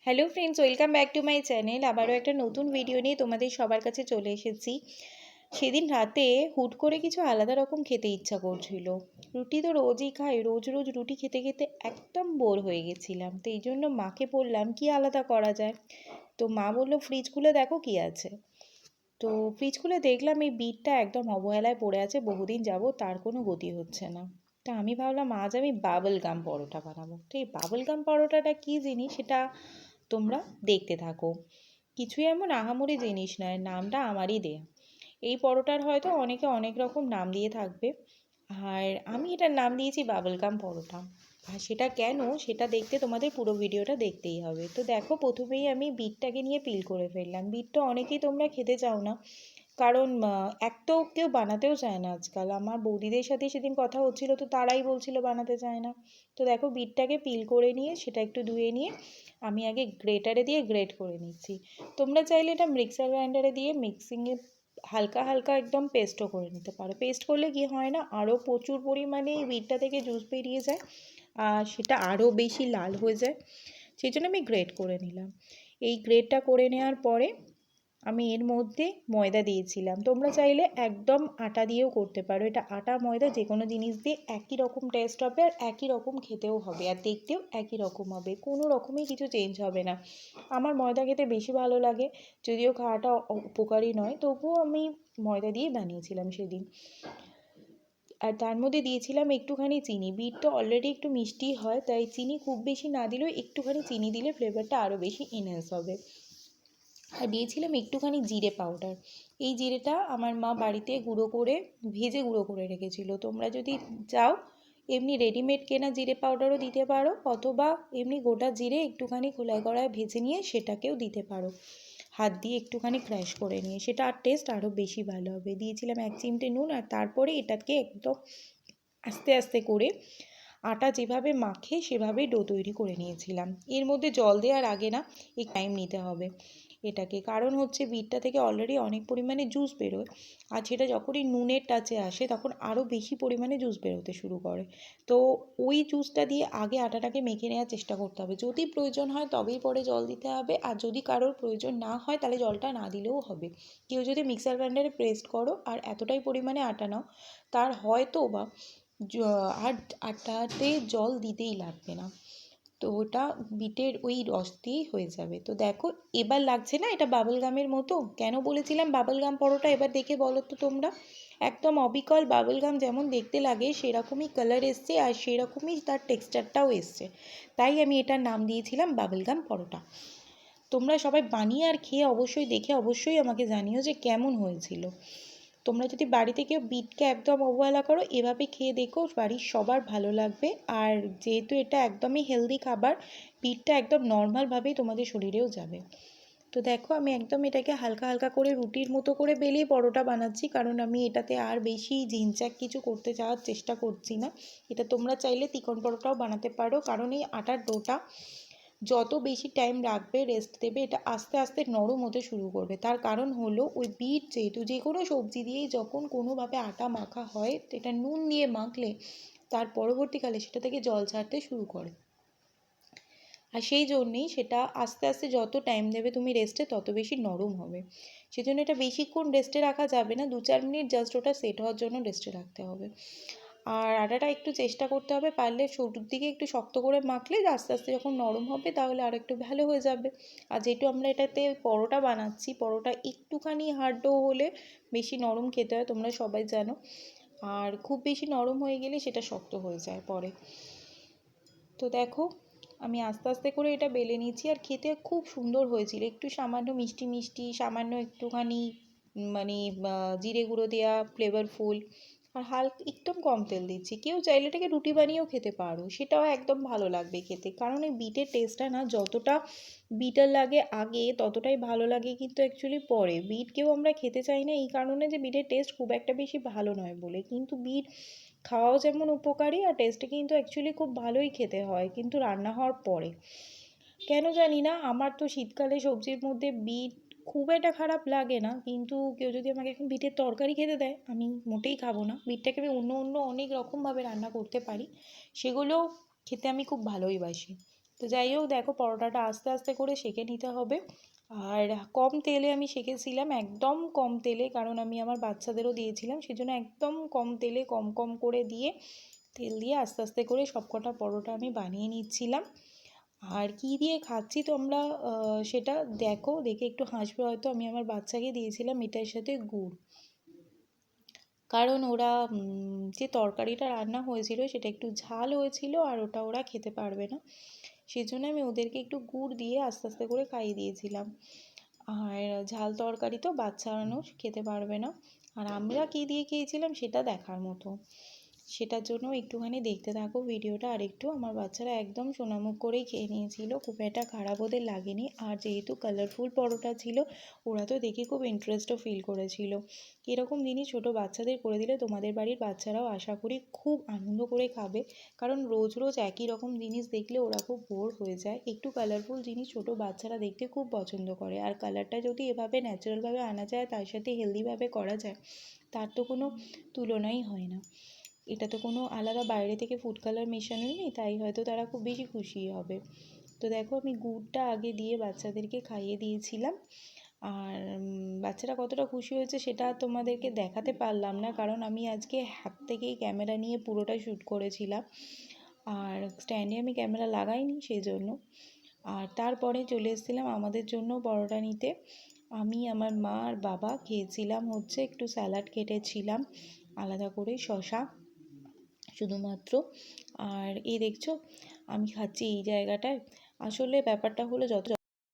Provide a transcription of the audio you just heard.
Hello friends, welcome back to my channel. আবারও একটা নতুন ভিডিও নিয়ে তোমাদের সবার কাছে চলে এসেছি। সেদিন রাতে হুট করে কিছু আলাদা রকম খেতে ইচ্ছা করছিল। রুটি তো রোজই খাই, রোজ রোজ রুটি খেতে খেতে একদম বোর হয়ে গেছিলাম। তো এই জন্য মাকে বললাম কি আলাদা করা যায়। তো মা বললো ফ্রিজ খুলে দেখো কি আছে। তো ফ্রিজ খুলে দেখলাম এই বিটটা একদম অবহেলায় পড়ে আছে, বহুদিন যাবত তার কোনো গতি হচ্ছে না। তা আমি ভাবলাম আজ আমি বাবল গাম পরোটা বানাবো। তো এই বাবল গাম পরোটাটা কী জিনিস সেটা তোমরা দেখতে থাকো। কিছুই এমন আহামরি জিনিস নয়, নামটা আমারই দেয়া। এই পরোটার হয়তো অনেকে অনেক রকম নাম দিয়ে থাকবে, আর আমি এটার নাম দিয়েছি বাবল গাম পরোটা। আর সেটা কেন সেটা দেখতে তোমাদের পুরো ভিডিওটা দেখতেই হবে। তো দেখো, প্রথমেই আমি বিটটাকে নিয়ে পিল করে ফেললাম। বিটটা অনেকেই তোমরা খেতে চাও না, কারণ এক তো কেউ বানাতেও চায় না আজকাল। আমার বৌদিদের সাথে সেদিন কথা হচ্ছিল, তো তারাই বলছিল বানাতে চায় না। তো দেখো, বিটটাকে পিল করে নিয়ে সেটা একটু ধুয়ে নিয়ে আমি আগে গ্রেটারে দিয়ে গ্রেট করে নিচ্ছি। তোমরা চাইলে এটা মিক্সার গ্রাইন্ডারে দিয়ে মিক্সিংয়ে হালকা হালকা একদম পেস্টও করে নিতে পারো। পেস্ট করলে কি হয় না, আরও প্রচুর পরিমাণে এই বিটটা থেকে জুস বেরিয়ে যায় আর সেটা আরও বেশি লাল হয়ে যায়। সেই জন্য আমি গ্রেট করে নিলাম। এই গ্রেটটা করে নেওয়ার পরে আমি এর মধ্যে ময়দা দিয়েছিলাম। তোমরা চাইলে একদম আটা দিয়েও করতে পারো। এটা আটা ময়দা যে কোনো জিনিস দিয়ে একই রকম টেস্ট হবে, আর একই রকম খেতেও হবে, আর দেখতেও একই রকম হবে। কোনো রকমই কিছু চেঞ্জ হবে না। আমার ময়দা খেতে বেশি ভালো লাগে, যদিও খাওয়াটা উপকারী নয়, তবুও আমি ময়দা দিয়েই বানিয়েছিলাম সেদিন। আর তার মধ্যে দিয়েছিলাম একটুখানি চিনি। বিট তো অলরেডি একটু মিষ্টি হয়, তাই চিনি খুব বেশি না দিলেও একটুখানি চিনি দিলে ফ্লেভারটা আরও বেশি এনহ্যান্স হবে। আর দিয়েছিলাম একটুখানি জিরে পাউডার। এই জিরেটা আমার মা বাড়িতে গুঁড়ো করে ভেজে গুঁড়ো করে রেখেছিল। তোমরা যদি চাও এমনি রেডিমেড কেনা জিরে পাউডারও দিতে পারো, অথবা এমনি গোটা জিরে একটুখানি খোলায় কড়ায় ভেজে নিয়ে সেটাকেও দিতে পারো, হাত দিয়ে একটুখানি ক্র্যাশ করে নিয়ে। সেটা আর টেস্ট আরও বেশি ভালো হবে। দিয়েছিলাম 1 চিমটে নুন, আর তারপরে এটাকে একদম আস্তে আস্তে করে আটা যেভাবে মাখে সেভাবেই ডো তৈরি করে নিয়েছিলাম। এর মধ্যে জল দেওয়ার আগে না একটু টাইম নিতে হবে এটাকে, কারণ হচ্ছে বিটটা থেকে অলরেডি অনেক পরিমাণে জুস বেরোয়, আর সেটা যখনই নুনের টাচে আসে তখন আরও বেশি পরিমাণে জুস বেরোতে শুরু করে। তো ওই জুসটা দিয়ে আগে আটাটাকে মেখে নেওয়ার চেষ্টা করতে হবে। যদি প্রয়োজন হয় তবেই পরে জল দিতে হবে, আর যদি কারোর প্রয়োজন না হয় তাহলে জলটা না দিলেও হবে। কেউ যদি মিক্সার গ্রাইন্ডারে পেস্ট করো আর এতটাই পরিমাণে আটা নাও, তার হয়তো বা আর আটাতে জল দিতেই লাগবে না। তো ওটা বিটের ওই রস দিয়েই হয়ে যাবে। তো দেখো, এবার লাগছে না এটা বাবল গামের মতো? কেন বলেছিলাম বাবল গাম পরোটা, এবার দেখে বলো তো তোমরা। একদম অবিকল বাবল গাম যেমন দেখতে লাগে সেরকমই কালার এসছে, আর সেরকমই তার টেক্সচারটাও এসছে। তাই আমি এটার নাম দিয়েছিলাম বাবল গাম পরোটা। তোমরা সবাই বানিয়ে আর খেয়ে অবশ্যই দেখে অবশ্যই আমাকে জানিও যে কেমন হয়েছিল। তোমরা যদি বাড়িতে কেউ বিটকে একদম অবহেলা করো, এভাবে খেয়ে দেখো, বাড়ির সবার ভালো লাগবে। আর যেহেতু এটা একদমই হেলদি খাবার, বিটটা একদম নর্মালভাবেই তোমাদের শরীরেও যাবে। তো দেখো, আমি একদম এটাকে হালকা হালকা করে রুটির মতো করে বেলিয়ে পরোটা বানাচ্ছি, কারণ আমি এটাতে আর বেশি ঝিনচাক কিছু করতে যাওয়ার চেষ্টা করছি না। এটা তোমরা চাইলে চিকন পরোটাও বানাতে পারো, কারণ এই আটার ডোটা যত বেশি টাইম রাখবে, রেস্ট দেবে, এটা আস্তে আস্তে নরম হতে শুরু করবে। তার কারণ হলো ওই বিট, যেহেতু যে কোনো সবজি দিয়েই যখন কোনোভাবে আটা মাখা হয়, এটা নুন দিয়ে মাখলে তার পরবর্তীকালে সেটা থেকে জল ছাড়তে শুরু করে। আর সেই জন্যেই সেটা আস্তে আস্তে যত টাইম দেবে তুমি রেস্টে, তত বেশি নরম হবে। সেজন্য এটা বেশিক্ষণ রেস্টে রাখা যাবে না, 2-4 মিনিট জাস্ট ওটা সেট হওয়ার জন্য রেস্টে রাখতে হবে। আর আটাটা একটু চেষ্টা করতে হবে, পারলে শুরুর দিকে একটু শক্ত করে মাখলে আস্তে আস্তে যখন নরম হবে তাহলে আর একটু ভালো হয়ে যাবে। আর যেহেতু আমরা এটাতে পরোটা বানাচ্ছি, পরোটা একটুখানি হার্ড ডো হলে বেশি নরম খেতে হয়, তোমরা সবাই জানো। আর খুব বেশি নরম হয়ে গেলে সেটা শক্ত হয়ে যায় পরে। তো দেখো, আমি আস্তে আস্তে করে এটা বেলে নিচ্ছি, আর খেতে খুব সুন্দর হয়েছিল। একটু সামান্য মিষ্টি মিষ্টি, সামান্য একটুখানি মানে জিরে গুঁড়ো দেওয়া, ফ্লেভারফুল, আর হালকা একদম কম তেল দিচ্ছি। কেউ চাইলে এটাকে রুটি বানিয়েও খেতে পারো, সেটাও একদম ভালো লাগবে খেতে। কারণ এই বিটের টেস্টটা না যতটা বিটার লাগে আগে, ততটাই ভালো লাগে কিন্তু অ্যাকচুয়ালি পরে। বিট কেউ আমরা খেতে চাই না এই কারণে যে বিটের টেস্ট খুব একটা বেশি ভালো নয় বলে, কিন্তু বিট খাওয়াও যেমন উপকারী, আর টেস্টে কিন্তু অ্যাকচুয়ালি খুব ভালোই খেতে হয়, কিন্তু রান্না হওয়ার পরে। কেন জানি না, আমার তো শীতকালে সবজির মধ্যে বিট খুব একটা খারাপ লাগে না, কিন্তু কেউ যদি আমাকে এখন বিটের তরকারি খেতে দেয় আমি মোটেই খাবো না। বিটটাকে আমি অন্য অন্য অনেক রকমভাবে রান্না করতে পারি, সেগুলো খেতে আমি খুব ভালোই বাসি। তো যাই হোক, দেখো পরোটাটা আস্তে আস্তে করে সেঁকে নিতে হবে। আর কম তেলে আমি সেঁকেছিলাম, একদম কম তেলে, কারণ আমি আমার বাচ্চাদেরও দিয়েছিলাম, সেজন্য একদম কম তেলে কম কম করে দিয়ে তেল দিয়ে আস্তে আস্তে করে সবকটা পরোটা আমি বানিয়ে নিচ্ছিলাম। আর কি দিয়ে খাচ্ছি তোমরা সেটা দেখো, দেখে একটু হাসবে হয়তো। আমি আমার বাচ্চাকে দিয়েছিলাম এটার সাথে গুড়, কারণ ওরা যে তরকারিটা রান্না হয়েছিল সেটা একটু ঝাল হয়েছিল আর ওটা ওরা খেতে পারবে না, সেজন্য আমি ওদেরকে একটু গুড় দিয়ে আস্তে আস্তে করে খাইয়ে দিয়েছিলাম। আর ঝাল তরকারি তো বাচ্চা মানুষ খেতে পারবে না। আর আমরা কী দিয়ে খেয়েছিলাম সেটা দেখার মতো, সেটার জন্য একটুখানি দেখতে থাকো ভিডিওটা। আর একটু আমার বাচ্চারা একদম সোনামুখ করেই খেয়ে নিয়েছিল, খুব একটা খারাপ ওদের লাগেনি। আর যেহেতু কালারফুল পরোটা ছিল, ওরা তো দেখে খুব ইন্টারেস্টও ফিল করেছিল। এরকম জিনিস ছোটো বাচ্চাদের করে দিলে তোমাদের বাড়ির বাচ্চারাও আশা করি খুব আনন্দ করে খাবে, কারণ রোজ রোজ একই রকম জিনিস দেখলে ওরা খুব বোর হয়ে যায়। একটু কালারফুল জিনিস ছোটো বাচ্চারা দেখতে খুব পছন্দ করে, আর কালারটা যদি এভাবে ন্যাচারালভাবে আনা যায়, তার সাথে হেলদিভাবে করা যায়, তার তো কোনো তুলনাই হয় না। এটা তো কোনো আলাদা বাইরে থেকে ফুড কালার মেশানোই নেই, তাই হয়তো তারা খুব বেশি খুশি হবে। তো দেখো, আমি গুড়টা আগে দিয়ে বাচ্চাদেরকে খাইয়ে দিয়েছিলাম। আর বাচ্চারা কতটা খুশি হয়েছে সেটা তোমাদেরকে দেখাতে পারলাম না, কারণ আমি আজকে হাত থেকেই ক্যামেরা নিয়ে পুরোটা শ্যুট করেছিলাম, আর স্ট্যান্ডে আমি ক্যামেরা লাগাইনি সেই জন্য। আর তারপরে চলে এসেছিলাম আমাদের জন্য পরোটা নিতে। আমি, আমার মা আর বাবা খেয়েছিলাম হচ্ছে একটু স্যালাড কেটেছিলাম আলাদা করে, শশা শুধুমাত্র। আর এই দেখছো আমি খাচ্ছি এই জায়গাটায়। আসলে ব্যাপারটা হলো, যত